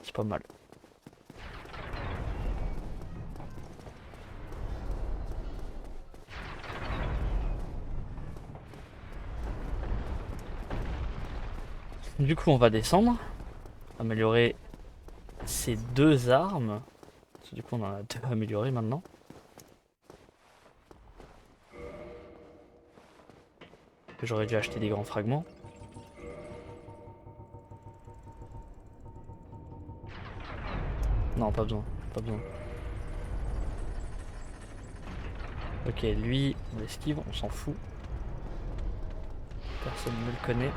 C'est pas mal. Du coup on va descendre. Améliorer ces deux armes. Du coup on en a deux améliorées maintenant. J'aurais dû acheter des grands fragments. Non, pas besoin, pas besoin. Ok, lui, on l'esquive, on s'en fout. Personne ne le connaît.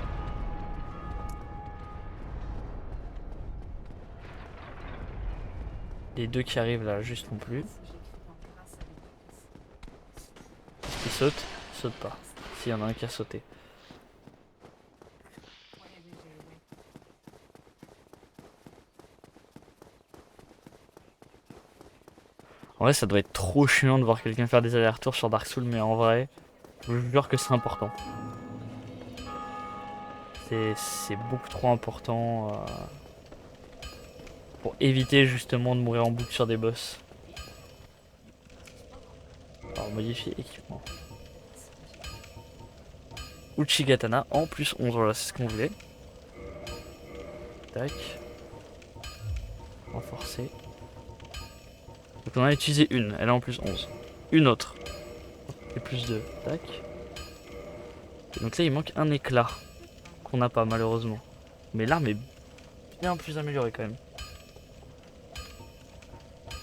Les deux qui arrivent là, juste non plus. Il saute? Il saute pas. S'il y en a un qui a sauté. En vrai, ça doit être trop chiant de voir quelqu'un faire des allers-retours sur Dark Souls, mais en vrai, je vous jure que c'est important. C'est beaucoup trop important pour éviter justement de mourir en boucle sur des boss. Alors, modifier équipement. Uchigatana en plus 11, voilà, c'est ce qu'on voulait. Tac. Renforcer. Donc on en a utilisé une, elle est en plus 11. Une autre. Et plus 2. Tac. Et donc là il manque un éclat. Qu'on n'a pas malheureusement. Mais l'arme est bien plus améliorée quand même.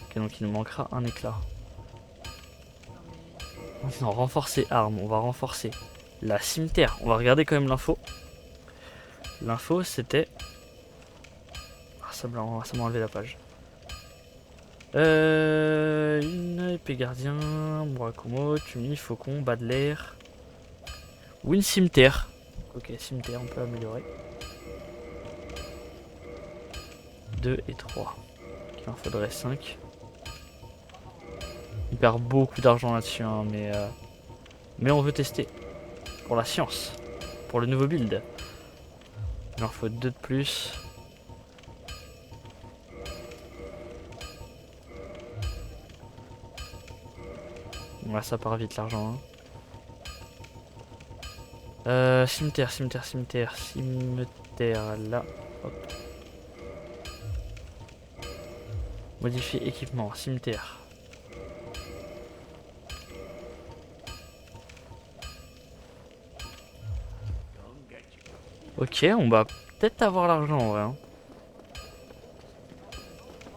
Ok, donc il nous manquera un éclat. Maintenant, renforcer arme, on va renforcer la cimetière. On va regarder quand même l'info. L'info c'était... Ah, ça m'a enlevé la page. Une épée gardien, Murakumo, Tumi, Faucon, bas de l'air. Ou une cimetière. Ok, cimetière, on peut améliorer. 2 et 3. Il en faudrait 5. On perd beaucoup d'argent là-dessus, hein, mais on veut tester. Pour la science. Pour le nouveau build. Il en faut 2 de plus. Ouais, ça part vite l'argent. Hein. Cimetière, cimetière, cimetière, cimetière, là. Hop. Modifier équipement, cimetière. Ok, on va peut-être avoir l'argent en vrai. Hein,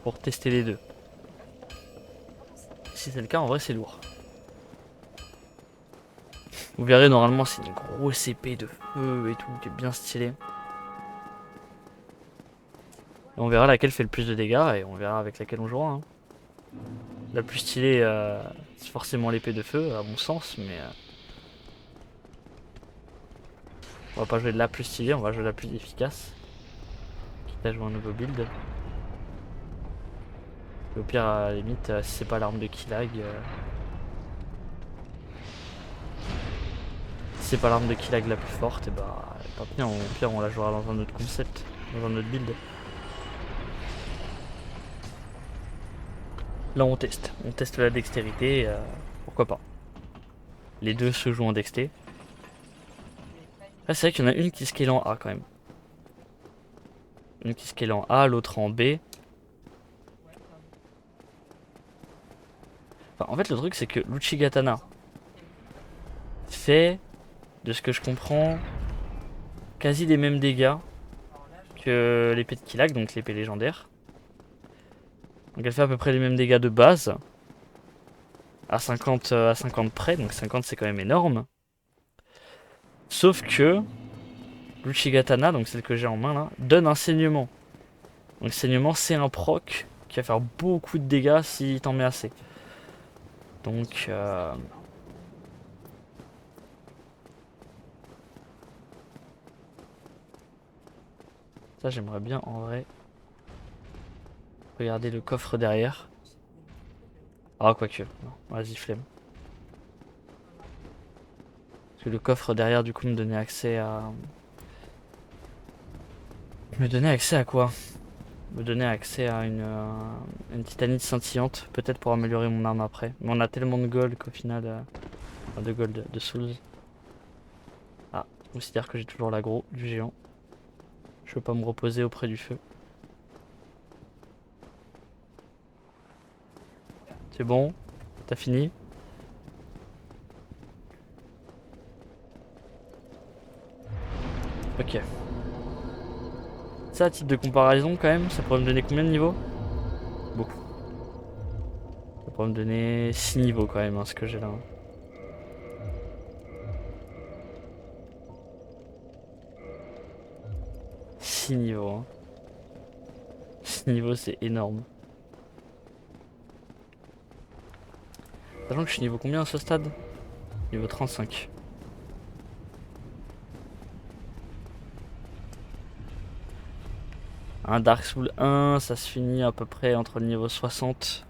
pour tester les deux. Si c'est le cas, en vrai, c'est lourd. Vous verrez, normalement, c'est une grosse épée de feu et tout, qui est bien stylée. Et on verra laquelle fait le plus de dégâts et on verra avec laquelle on jouera. Hein. La plus stylée, c'est forcément l'épée de feu, à mon sens, mais... on va pas jouer de la plus stylée, on va jouer de la plus efficace. Quitte à jouer un nouveau build. Et au pire, à la limite, si c'est pas l'arme de Killag... si c'est pas l'arme de Killag la plus forte, et bah... tant pis, au pire, on la jouera dans un autre concept, dans un autre build. Là on teste. On teste la dextérité. Pourquoi pas. Les deux se jouent en dexté. Là c'est vrai qu'il y en a une qui scale en A quand même. Une qui scale en A, l'autre en B. Enfin, en fait le truc c'est que l'Uchigatana fait, de ce que je comprends, quasi les mêmes dégâts que l'épée de Kilak, donc l'épée légendaire. Donc elle fait à peu près les mêmes dégâts de base. À 50 près, donc 50 c'est quand même énorme. Sauf que l'Uchigatana, donc celle que j'ai en main là, donne un saignement. Donc saignement c'est un proc qui va faire beaucoup de dégâts si t'en mets assez. Donc ça j'aimerais bien en vrai. Regardez le coffre derrière. Ah quoique, non, vas-y flemme. Parce que le coffre derrière du coup me donnait accès à... Me donnait accès à quoi? Me donner accès à une titanite scintillante, peut-être pour améliorer mon arme après. Mais on a tellement de gold qu'au final, enfin de gold, de souls. Ah, je considère que j'ai toujours l'aggro du géant. Je veux pas me reposer auprès du feu. C'est bon? T'as fini? Ok. Ça, à titre de comparaison quand même, ça pourrait me donner combien de niveaux? Beaucoup. Ça pourrait me donner 6 niveaux quand même, hein, ce que j'ai là. 6 niveaux, hein. 6 niveaux, c'est énorme. Sachant que je suis niveau combien à ce stade? Niveau 35. Un Dark Souls 1, ça se finit à peu près entre le niveau 60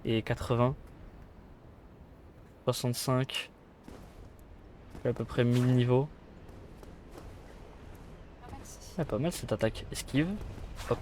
et 80. 65. J'ai à peu près 1000 niveaux. Ouais, pas mal cette attaque. Esquive. Hop.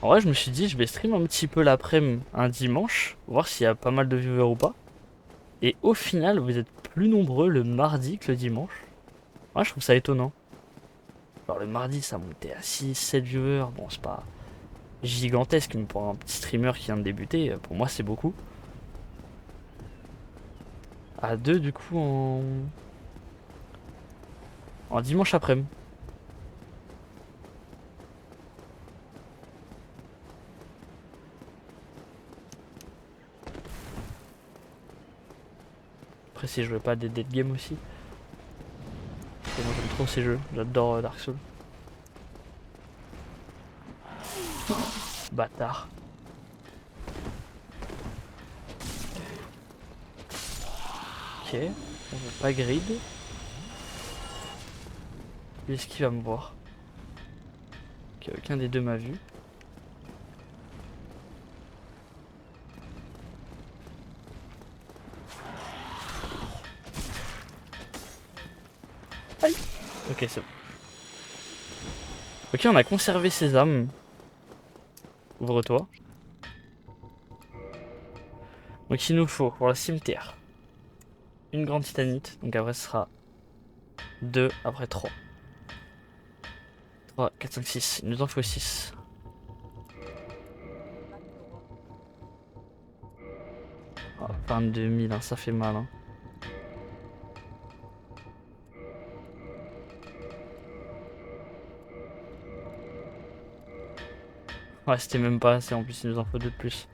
En vrai, je me suis dit, je vais stream un petit peu l'après-midi, un dimanche, voir s'il y a pas mal de viewers ou pas. Et au final, vous êtes plus nombreux le mardi que le dimanche. Ouais, je trouve ça étonnant. Alors le mardi, ça montait à 6, 7 viewers. Bon, c'est pas gigantesque, mais pour un petit streamer qui vient de débuter, pour moi, c'est beaucoup. À 2 du coup, en dimanche après-midi. Après, si je veux pas des dead game aussi. Parce que moi, j'aime trop ces jeux. J'adore Dark Souls. Bâtard. Ok, on veut pas grid. Est-ce qu'il va me voir? Ok, aucun des deux m'a vu. Aïe. Ok, c'est bon. Ok, on a conservé ses âmes. Ouvre-toi. Donc il nous faut pour le cimetière une grande titanite. Donc après ce sera 2, après 3. 3, 4, 5, 6. Il nous en faut 6. Oh, 22 000, hein, ça fait mal. Hein. Ouais, c'était même pas assez. En plus, il nous en faut 2 de plus.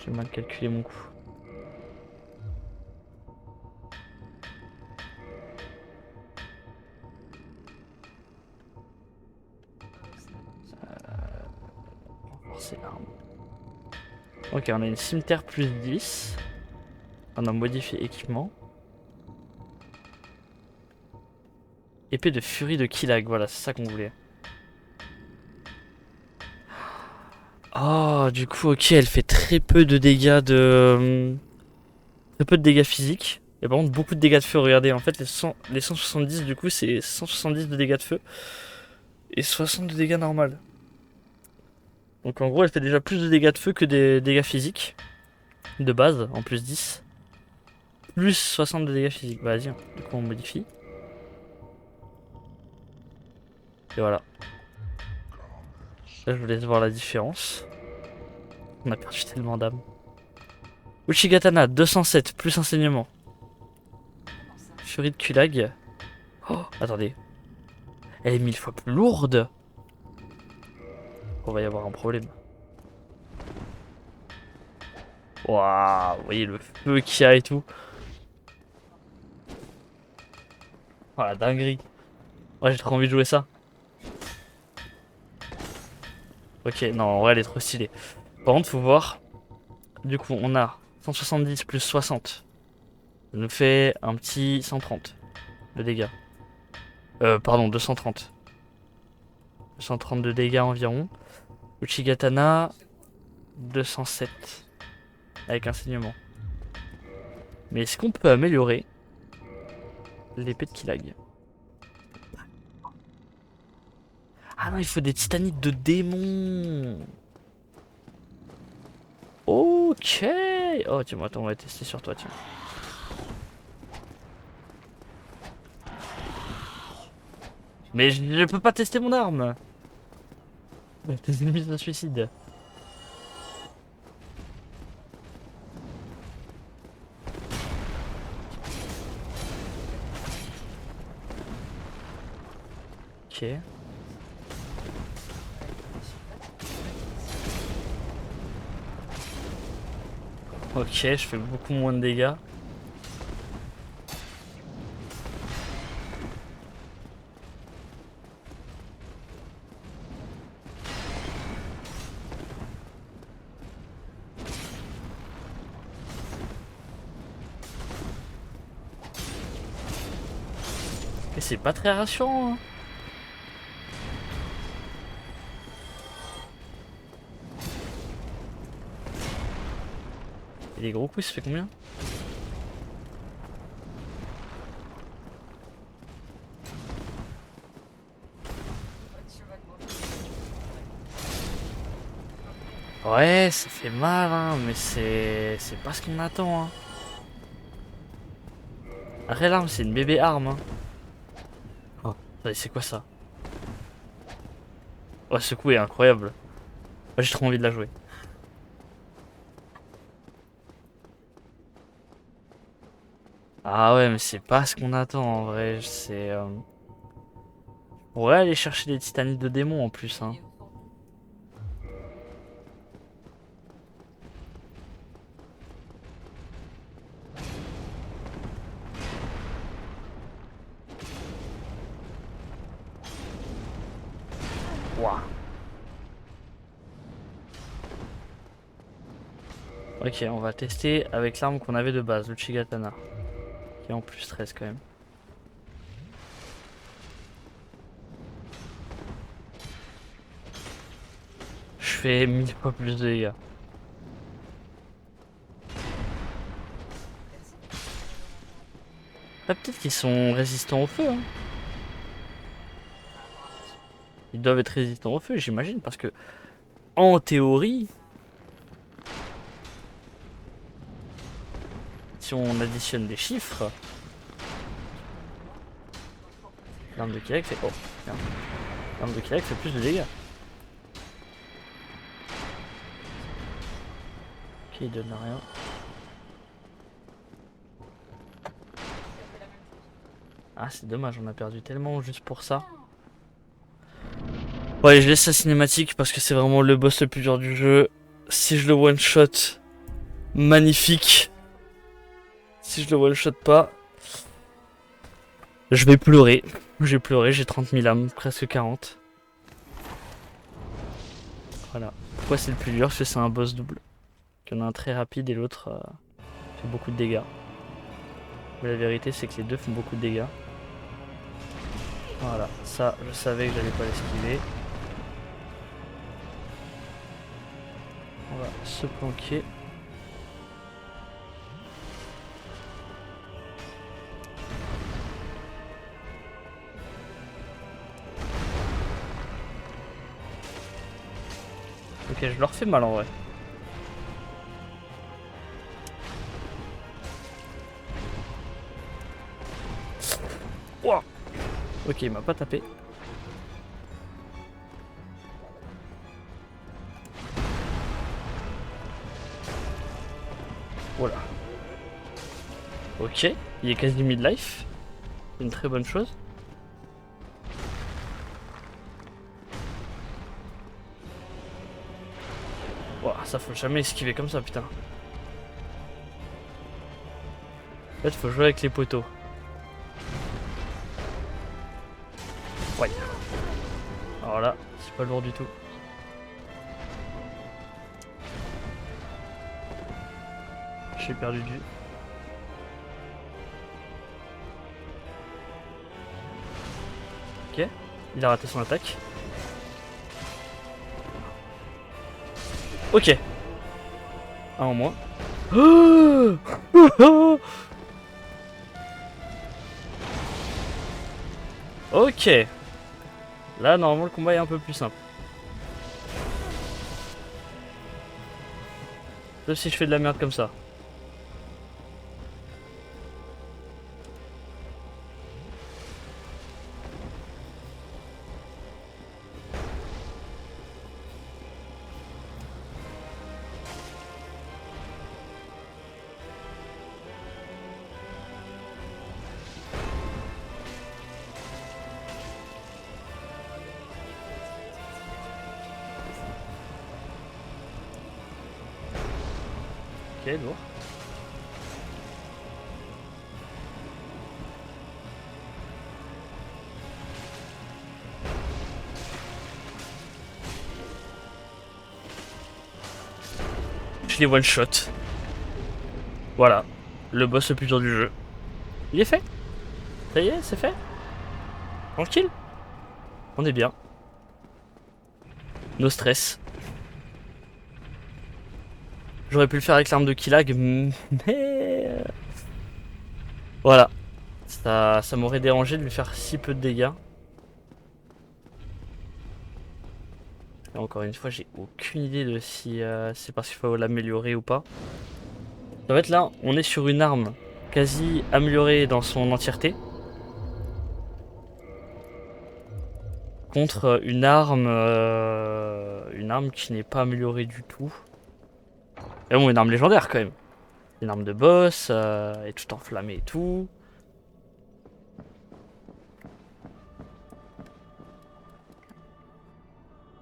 J'ai mal calculé mon coup. Renforcer arme. Ok, on a une cimetière plus 10. On a modifié équipement. Épée de furie de Killag, voilà, c'est ça qu'on voulait. Oh, du coup, ok, elle fait très peu de dégâts de... très peu de dégâts physiques. Et par contre, beaucoup de dégâts de feu, regardez, en fait, les 170, du coup, c'est 170 de dégâts de feu. Et 60 de dégâts normal. Donc en gros, elle fait déjà plus de dégâts de feu que des dégâts physiques. De base, en plus 10. Plus 60 de dégâts physiques. Bah, vas-y, hein. Du coup, on modifie. Et voilà. Là, je vous laisse voir la différence. On a perdu tellement d'âmes. Uchigatana, 207, plus enseignement. Furie de Kulag. Oh, attendez. Elle est 1000 fois plus lourde. On va y avoir un problème. Waouh, vous voyez le feu qu'il y a et tout. Oh la dinguerie. Ouais, j'ai trop envie de jouer ça. Ok, non, en vrai, elle est trop stylée. Par contre, faut voir. Du coup, on a 170 plus 60. Ça nous fait un petit 130 de dégâts. Pardon, 230. 230 de dégâts environ. Uchigatana, 207. Avec un saignement. Mais est-ce qu'on peut améliorer l'épée de Killag? Ah non, il faut des titanites de démons. Ok. Oh, tiens, attends, on va tester sur toi, tiens. Mais je peux pas tester mon arme. Tes ennemis se suicident. Ok. Ok, je fais beaucoup moins de dégâts. Et c'est pas très rassurant, hein. Et les gros coups, ça fait combien? Ouais, ça fait mal, hein, mais c'est pas ce qu'on attend, hein. Après, l'arme, c'est une bébé arme, hein. Oh, attendez, c'est quoi ça? Oh, ce coup est incroyable. Oh, j'ai trop envie de la jouer. Ah ouais, mais c'est pas ce qu'on attend en vrai. C'est. On pourrait aller chercher des titanites de démons en plus, hein. Ouah. Ok, on va tester avec l'arme qu'on avait de base, le Chigatana. Qui est en plus 13 quand même. Je fais 1000 fois plus de dégâts. Ah, peut-être qu'ils sont résistants au feu, hein. Ils doivent être résistants au feu, j'imagine, parce que en théorie, si on additionne les chiffres, l'arme de Kirek fait. Oh, merde. L'arme de Kirek fait plus de dégâts. Ok, il donne rien. Ah, c'est dommage, on a perdu tellement juste pour ça. Ouais, je laisse la cinématique parce que c'est vraiment le boss le plus dur du jeu. Si je le one shot, magnifique. Si je le one shot pas, je vais pleurer. Je vais pleurer, j'ai 30 000 âmes, presque 40. Voilà. Pourquoi c'est le plus dur? Parce que c'est un boss double. Il y en a un très rapide et l'autre fait beaucoup de dégâts. Mais la vérité, c'est que les deux font beaucoup de dégâts. Voilà, ça je savais que j'allais pas l'esquiver. On va se planquer. Ok, je leur fais mal en vrai. Wow. Ok, il m'a pas tapé. Voilà. Ok, il est quasi mid-life. C'est une très bonne chose. Wow, ça faut jamais esquiver comme ça, putain. En fait, faut jouer avec les poteaux. Ouais. Alors là, c'est pas lourd du tout. J'ai perdu de vue. Ok, il a raté son attaque. Ok. Un en moins. Ok. Là, normalement, le combat est un peu plus simple. Sauf si je fais de la merde comme ça. Ok, lourd. Je l'ai one shot. Voilà. Le boss le plus dur du jeu. Il est fait. Ça y est, c'est fait. Tranquille. On est bien. No stress. J'aurais pu le faire avec l'arme de Killag, mais... Voilà. Ça m'aurait dérangé de lui faire si peu de dégâts. Et encore une fois, j'ai aucune idée de si c'est parce qu'il faut l'améliorer ou pas. En fait, là, on est sur une arme quasi améliorée dans son entièreté. Contre une arme qui n'est pas améliorée du tout. Et bon, une arme légendaire quand même. Une arme de boss, et tout enflammé et tout.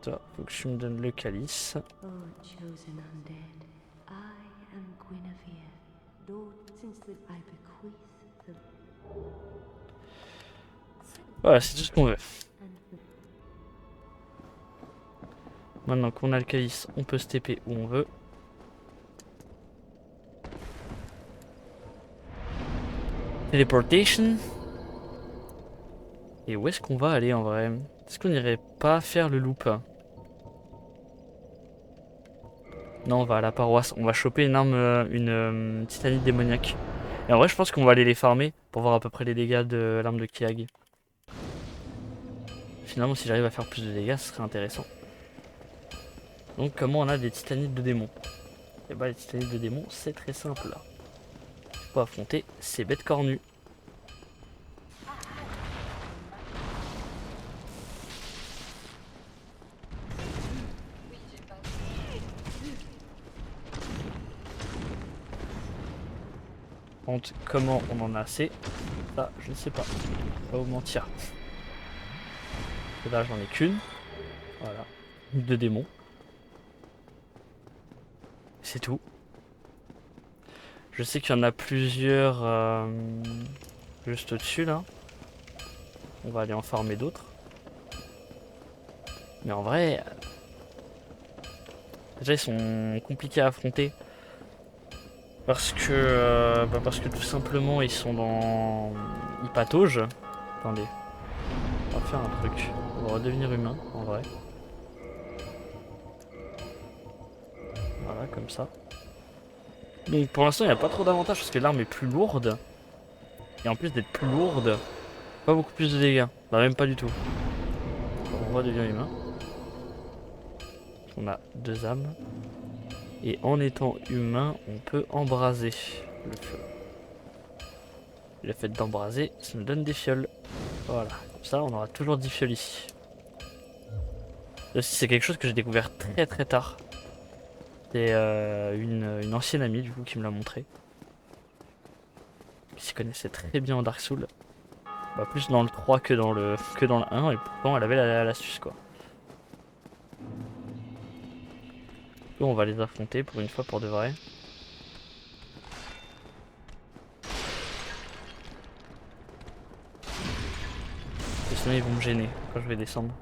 Toi, faut que je me donne le calice. Oh, chosen undead, I am Guinevere, though since that I bequeath the Voilà, c'est tout ce qu'on veut. and the Maintenant qu'on a le calice, on peut se TP où on veut. Teleportation. Et où est-ce qu'on va aller en vrai? Est-ce qu'on irait pas faire le loop? Non, on va à la paroisse. On va choper une arme, une titanite démoniaque. Et en vrai, je pense qu'on va aller les farmer pour voir à peu près les dégâts de l'arme de Kiag. Finalement, si j'arrive à faire plus de dégâts, ce serait intéressant. Donc, comment on a des titanites de démons? Et bah, les titanites de démons, c'est très simple là. Faut affronter ces bêtes cornues. Comment on en a assez? Ça, je ne sais pas. Pas vous mentir. Et là, j'en ai qu'une. Voilà. Deux démons. C'est tout. Je sais qu'il y en a plusieurs juste au-dessus là. On va aller en farmer d'autres. Mais en vrai, déjà ils sont compliqués à affronter. Parce que tout simplement ils sont dans... Ils pataugent. Attendez. On faire un truc. On va redevenir humain, en vrai. Voilà, comme ça. Donc pour l'instant, il n'y a pas trop d'avantages parce que l'arme est plus lourde. Et en plus d'être plus lourde, pas beaucoup plus de dégâts. Bah même pas du tout. On redevient humain. On a 2 âmes. Et en étant humain, on peut embraser le feu. Le fait d'embraser, ça nous donne des fioles. Voilà, comme ça on aura toujours 10 fioles ici. Ça aussi c'est quelque chose que j'ai découvert très très tard. C'est une ancienne amie du coup qui me l'a montré. Qui s'y connaissait très bien en Dark Souls. Bah, plus dans le 3 que dans le 1 et pourtant elle avait l'astuce quoi. Eux, on va les affronter pour une fois pour de vrai. Et sinon ils vont me gêner quand je vais descendre.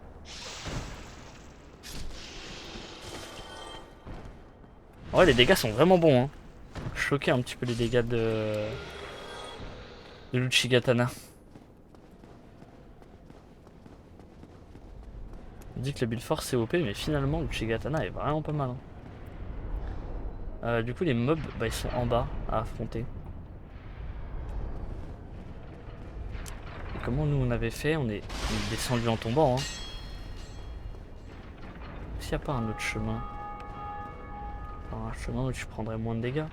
Ouais, les dégâts sont vraiment bons hein. Choqué un petit peu les dégâts de l'Uchigatana. On dit que le build force c'est OP mais finalement l'Uchigatana est vraiment pas mal hein. Du coup les mobs bah, ils sont en bas à affronter. Et comment nous on avait fait, on est descendu en tombant hein. S'il n'y a pas un autre chemin, un chemin où tu prendrais moins de dégâts,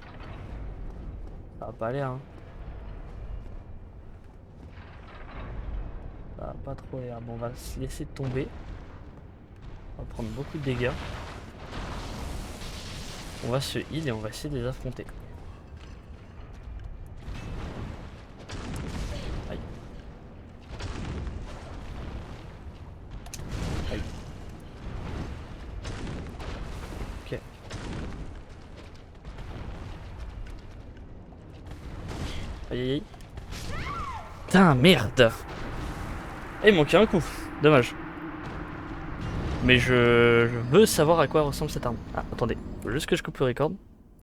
ça va pas aller hein. Ça va pas trop l'air. Bon, on va se laisser tomber. On va prendre beaucoup de dégâts. On va se heal et on va essayer de les affronter. Aïe. Aïe. Ok. Aïe aïe aïe. Putain, merde. Eh, il manquait un coup. Dommage. Mais je veux savoir à quoi ressemble cette arme. Ah, attendez. Faut juste que je coupe le record.